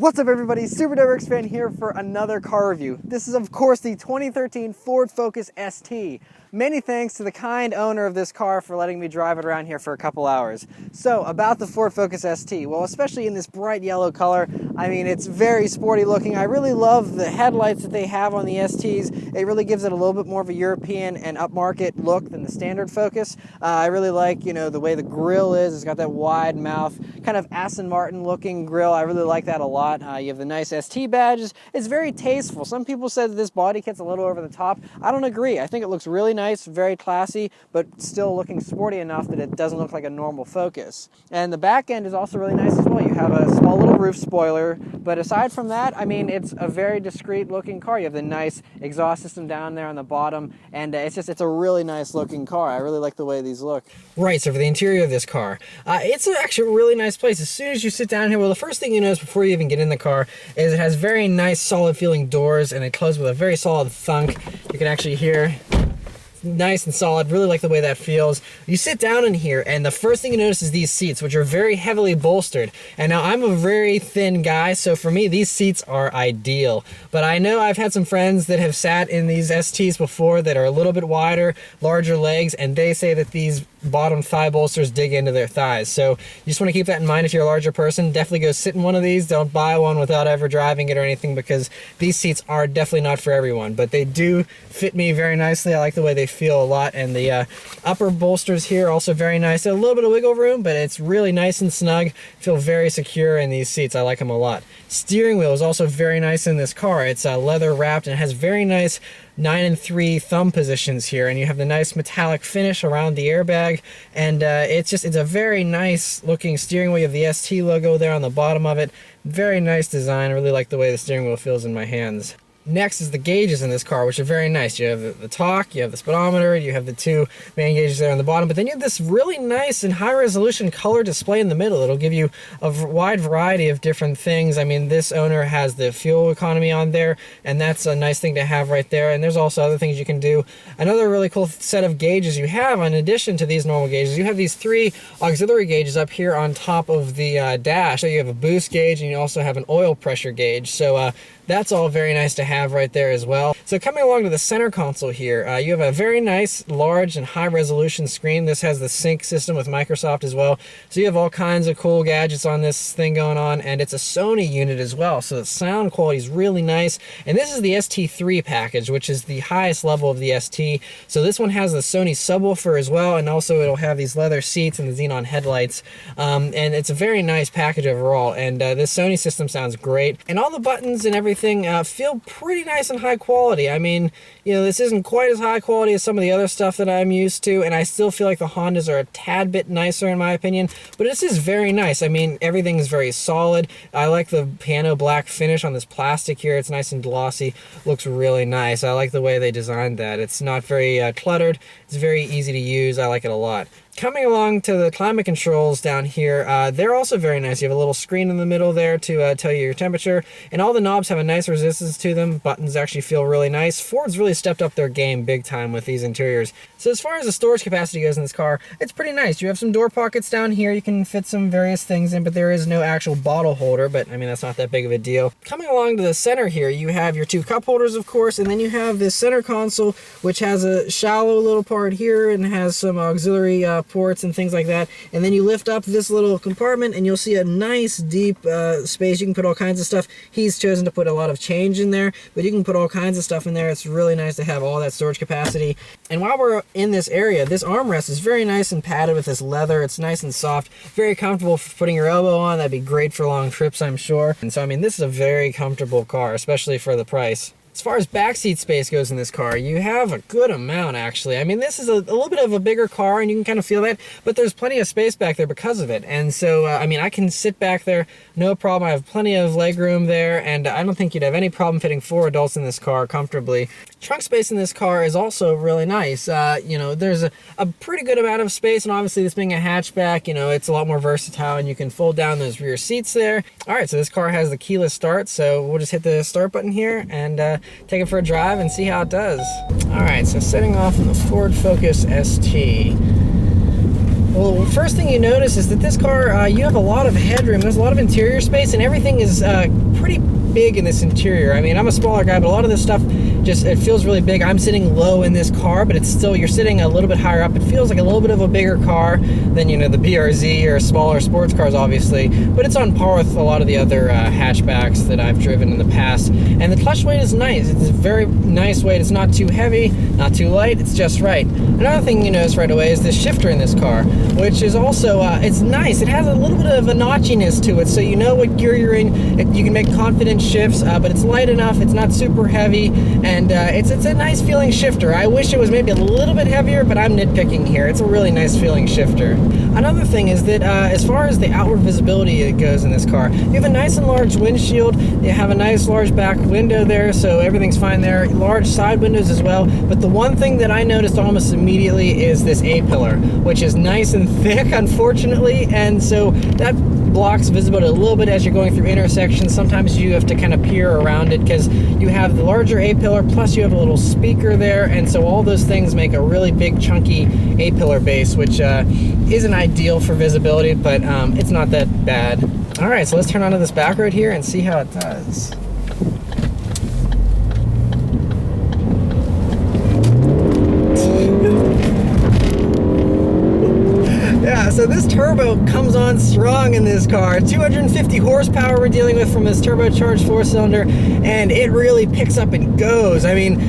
What's up everybody, Super Derrick's fan here for another car review. This is of course the 2013 Ford Focus ST. Many thanks to the kind owner of this car for letting me drive it around here for a couple hours. So about the Ford Focus ST, well especially in this bright yellow color, I mean it's very sporty looking. I really love the headlights that they have on the STs. It really gives it a little bit more of a European and upmarket look than the standard Focus. I really like, you know, the way the grille is. It's got that wide mouth, kind of Aston Martin looking grille. I really like that a lot. You have the nice ST badges. It's very tasteful. Some people said that this body kit's a little over the top. I don't agree. I think it looks really nice, very classy, but still looking sporty enough that it doesn't look like a normal Focus. And the back end is also really nice as well. You have a small little roof spoiler, but aside from that, I mean, it's a very discreet looking car. You have the nice exhaust system down there on the bottom, and it's a really nice looking car. I really like the way these look. Right, so for the interior of this car, it's actually a really nice place. As soon as you sit down here, well, the first thing you notice before you even get in the car is it has very nice solid feeling doors, and they close with a very solid thunk. You can actually hear nice and solid. Really like the way that feels. You sit down in here and the first thing you notice is these seats, which are very heavily bolstered. And now I'm a very thin guy, so for me these seats are ideal. But I know I've had some friends that have sat in these STs before that are a little bit wider, larger legs, and they say that these bottom thigh bolsters dig into their thighs. So you just want to keep that in mind if you're a larger person. Definitely go sit in one of these. Don't buy one without ever driving it or anything, because these seats are definitely not for everyone, but they do fit me very nicely. I like the way they feel a lot, and the upper bolsters here are also very nice. A little bit of wiggle room, but it's really nice and snug. Feel very secure in these seats. I like them a lot. Steering wheel is also very nice in this car. It's leather wrapped and has very nice 9 and 3 thumb positions here, and you have the nice metallic finish around the airbag, and it's a very nice looking steering wheel. You have the ST logo there on the bottom of it. Very nice design. I really like the way the steering wheel feels in my hands. Next is the gauges in this car, which are very nice. You have the talk, you have the speedometer, you have the two main gauges there on the bottom, but then you have this really nice and high resolution color display in the middle. It'll give you a wide variety of different things. I mean, this owner has the fuel economy on there, and that's a nice thing to have right there. And there's also other things you can do. Another really cool set of gauges you have, in addition to these normal gauges, you have these 3 auxiliary gauges up here on top of the dash. So you have a boost gauge, and you also have an oil pressure gauge. So that's all very nice to have right there as well. So coming along to the center console here, you have a very nice, large, and high resolution screen. This has the sync system with Microsoft as well. So you have all kinds of cool gadgets on this thing going on, and it's a Sony unit as well. So the sound quality is really nice. And this is the ST3 package, which is the highest level of the ST. So this one has the Sony subwoofer as well, and also it'll have these leather seats and the xenon headlights. And it's a very nice package overall. And this Sony system sounds great. And all the buttons and everything feel pretty nice and high quality. I mean, you know, this isn't quite as high quality as some of the other stuff that I'm used to, and I still feel like the Hondas are a tad bit nicer in my opinion, but this is very nice. I mean, everything is very solid. I like the piano black finish on this plastic here. It's nice and glossy. Looks really nice. I like the way they designed that. It's not very cluttered. It's very easy to use. I like it a lot. Coming along to the climate controls down here, they're also very nice. You have a little screen in the middle there to tell you your temperature, and all the knobs have a nice resistance to them. Buttons actually feel really nice. Ford's really stepped up their game big time with these interiors. So as far as the storage capacity goes in this car, it's pretty nice. You have some door pockets down here. You can fit some various things in, but there is no actual bottle holder, but I mean, that's not that big of a deal. Coming along to the center here, you have your 2 cup holders, of course, and then you have this center console, which has a shallow little part here and has some auxiliary ports and things like that. And then you lift up this little compartment and you'll see a nice deep space. You can put all kinds of stuff. He's chosen to put a lot of change in there, but you can put all kinds of stuff in there. It's really nice to have all that storage capacity. And while we're in this area, this armrest is very nice and padded with this leather. It's nice and soft, very comfortable for putting your elbow on. That'd be great for long trips, I'm sure. And so I mean, this is a very comfortable car, especially for the price. As far as backseat space goes in this car, you have a good amount, actually. I mean, this is a little bit of a bigger car, and you can kind of feel that, but there's plenty of space back there because of it. And so, I mean, I can sit back there, no problem. I have plenty of leg room there, and I don't think you'd have any problem fitting 4 adults in this car comfortably. Trunk space in this car is also really nice. You know, there's a pretty good amount of space, and obviously this being a hatchback, you know, it's a lot more versatile, and you can fold down those rear seats there. All right, so this car has the keyless start, so we'll just hit the start button here and take it for a drive and see how it does. All right, so setting off in the Ford Focus ST. Well, first thing you notice is that this car, you have a lot of headroom. There's a lot of interior space, and everything is pretty big in this interior. I mean, I'm a smaller guy, but a lot of this stuff just, it feels really big. I'm sitting low in this car, but it's still, you're sitting a little bit higher up. It feels like a little bit of a bigger car than, you know, the BRZ or smaller sports cars, obviously, but it's on par with a lot of the other hatchbacks that I've driven in the past. And the clutch weight is nice. It's a very nice weight. It's not too heavy, not too light. It's just right. Another thing you notice right away is this shifter in this car, which is also, it's nice. It has a little bit of a notchiness to it, so you know what gear you're in. You can make confident shifts, but it's light enough. It's not super heavy, and it's a nice feeling shifter. I wish it was maybe a little bit heavier, but I'm nitpicking here. It's a really nice feeling shifter. Another thing is that as far as the outward visibility it goes in this car, you have a nice and large windshield. You have a nice large back window there, so everything's fine there. Large side windows as well. But the one thing that I noticed almost immediately is this A-pillar, which is nice and thick, unfortunately, and so that blocks visibility a little bit as you're going through intersections. Sometimes you have to kind of peer around it because you have the larger A-pillar, plus you have a little speaker there, and so all those things make a really big chunky A-pillar base, which isn't ideal for visibility, but it's not that bad. All right, so let's turn onto this back road here and see how it does. Yeah, so this turbo comes on strong in this car. 250 horsepower we're dealing with from this turbocharged 4-cylinder, and it really picks up and goes. I mean,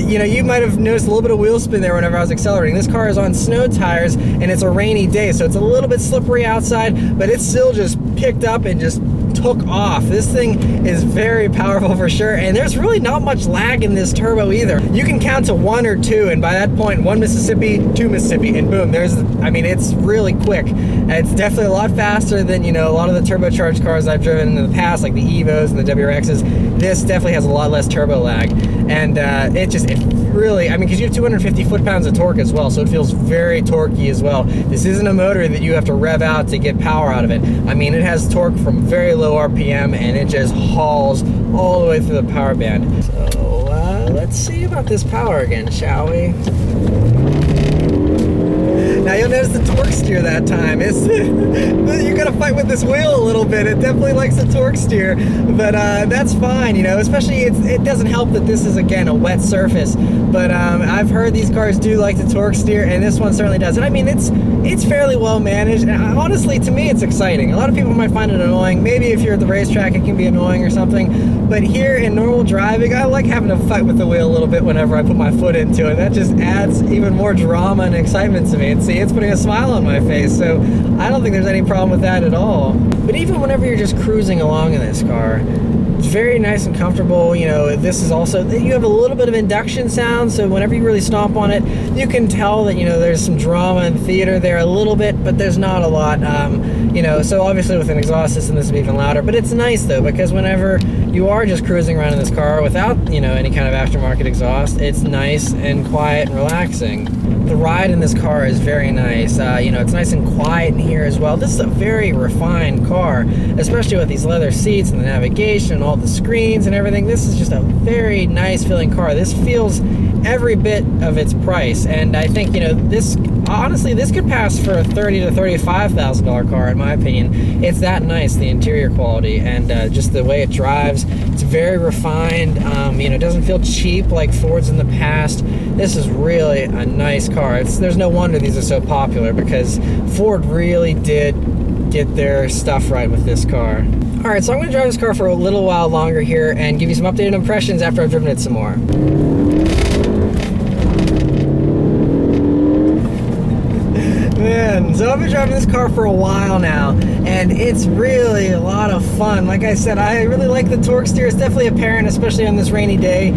you know, you might have noticed a little bit of wheel spin there whenever I was accelerating. This car is on snow tires, and it's a rainy day, so it's a little bit slippery outside, but it's still just picked up and just took off. This thing is very powerful for sure, and there's really not much lag in this turbo either. You can count to 1 or 2, and by that point, 1 Mississippi, 2 Mississippi, and boom, there's, I mean, it's really quick. It's definitely a lot faster than, you know, a lot of the turbocharged cars I've driven in the past, like the Evos and the WRXs. This definitely has a lot less turbo lag, and it really, I mean, because you have 250 foot-pounds of torque as well, so it feels very torquey as well. This isn't a motor that you have to rev out to get power out of it. I mean, it has torque from very low RPM, and it just hauls all the way through the power band. So let's see about this power again, shall we? Now you'll notice the torque steer that time. You gotta fight with this wheel a little bit. It definitely likes the torque steer, but that's fine, you know. Especially it doesn't help that this is, again, a wet surface. But I've heard these cars do like the torque steer, and this one certainly does. And I mean, it's fairly well managed. And honestly, to me, it's exciting. A lot of people might find it annoying. Maybe if you're at the racetrack, it can be annoying or something. But here in normal driving, I like having to fight with the wheel a little bit whenever I put my foot into it. That just adds even more drama and excitement to me. And see, it's putting a smile on my face, so I don't think there's any problem with that at all. But even whenever you're just cruising along in this car, it's very nice and comfortable. You know, this is also, you have a little bit of induction sound, so whenever you really stomp on it, you can tell that, you know, there's some drama and theater there a little bit, but there's not a lot. You know, so obviously with an exhaust system, this would be even louder, but it's nice though, because whenever you are just cruising around in this car without, you know, any kind of aftermarket exhaust, it's nice and quiet and relaxing. The ride in this car is very nice. You know, it's nice and quiet in here as well. This is a very refined car, especially with these leather seats and the navigation and all the screens and everything. This is just a very nice feeling car. This feels every bit of its price, and I think, you know, this, honestly, this could pass for a $30,000 to $35,000 car, in my opinion. It's that nice, the interior quality, and just the way it drives. It's very refined. You know, it doesn't feel cheap like Fords in the past. This is really a nice car. There's no wonder these are so popular, because Ford really did get their stuff right with this car. All right, so I'm going to drive this car for a little while longer here and give you some updated impressions after I've driven it some more. Man, so I've been driving this car for a while now, and it's really a lot of fun. Like I said, I really like the torque steer. It's definitely apparent, especially on this rainy day.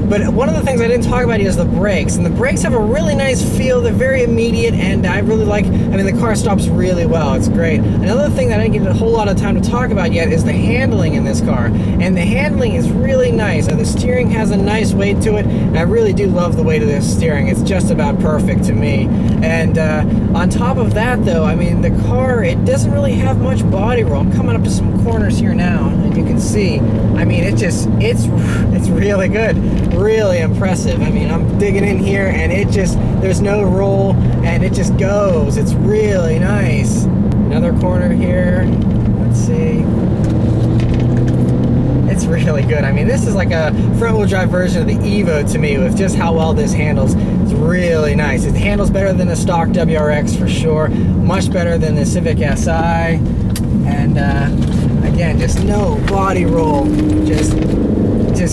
But one of the things I didn't talk about is the brakes, and the brakes have a really nice feel. They're very immediate, and I really like, I mean, the car stops really well. It's great. Another thing that I didn't get a whole lot of time to talk about yet is the handling in this car, and the handling is really nice. The steering has a nice weight to it, and I really do love the weight of this steering. It's just about perfect to me. And on top of that, though, I mean, the car, it doesn't really have much body roll. I'm coming up to some corners here now, and you can see, I mean, it's really good, really impressive. I mean, I'm digging in here, and there's no roll, and it just goes. It's really nice. Another corner here. Let's see. it's really good. I mean, this is like a front-wheel drive version of the Evo to me, with just how well this handles. It's really nice. It handles better than the stock WRX for sure, much better than the Civic Si, and again, just no body roll, just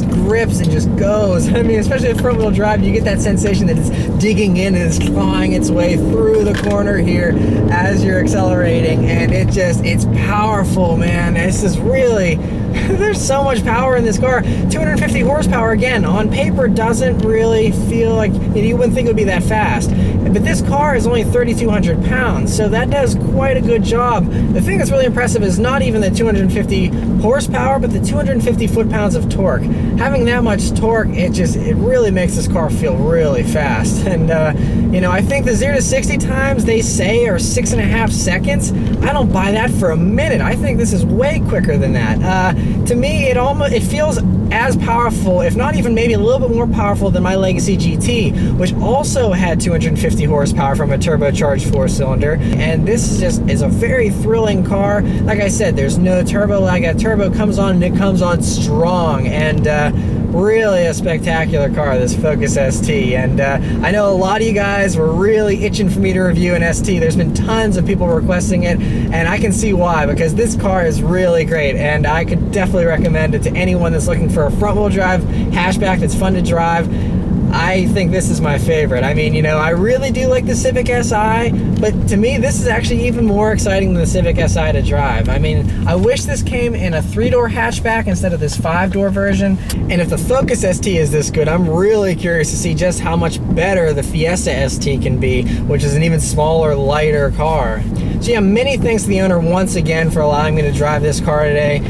grips and just goes. I mean, especially with front-wheel drive, you get that sensation that it's digging in and it's clawing its way through the corner here as you're accelerating, and it's powerful, man. This is really, there's so much power in this car. 250 horsepower, again, on paper doesn't really feel like, you wouldn't think it would be that fast. But this car is only 3,200 pounds, so that does quite a good job. The thing that's really impressive is not even the 250 horsepower, but the 250 foot-pounds of torque. Having that much torque, it really makes this car feel really fast. And you know, I think the 0 to 60 times they say are 6.5 seconds. I don't buy that for a minute. I think this is way quicker than that. To me, it feels as powerful, if not even maybe a little bit more powerful than my Legacy GT, which also had 250 horsepower from a turbocharged 4-cylinder. And this is a very thrilling car. Like I said, there's no turbo lag. That turbo comes on and it comes on strong, and really a spectacular car, this Focus ST. And I know a lot of you guys were really itching for me to review an ST. There's been tons of people requesting it, and I can see why, because this car is really great, and I could definitely recommend it to anyone that's looking for a front-wheel drive hatchback that's fun to drive. I think this is my favorite. I mean, you know, I really do like the Civic Si, but to me, this is actually even more exciting than the Civic Si to drive. I mean, I wish this came in a 3-door hatchback instead of this 5-door version. And if the Focus ST is this good, I'm really curious to see just how much better the Fiesta ST can be, which is an even smaller, lighter car. So yeah, many thanks to the owner once again for allowing me to drive this car today.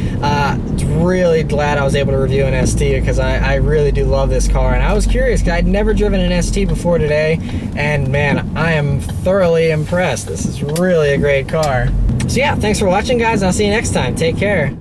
Really glad I was able to review an ST, because I really do love this car, and I was curious because I'd never driven an ST before today, and man, I am thoroughly impressed. This is really a great car. So yeah, thanks for watching, guys. I'll see you next time. Take care.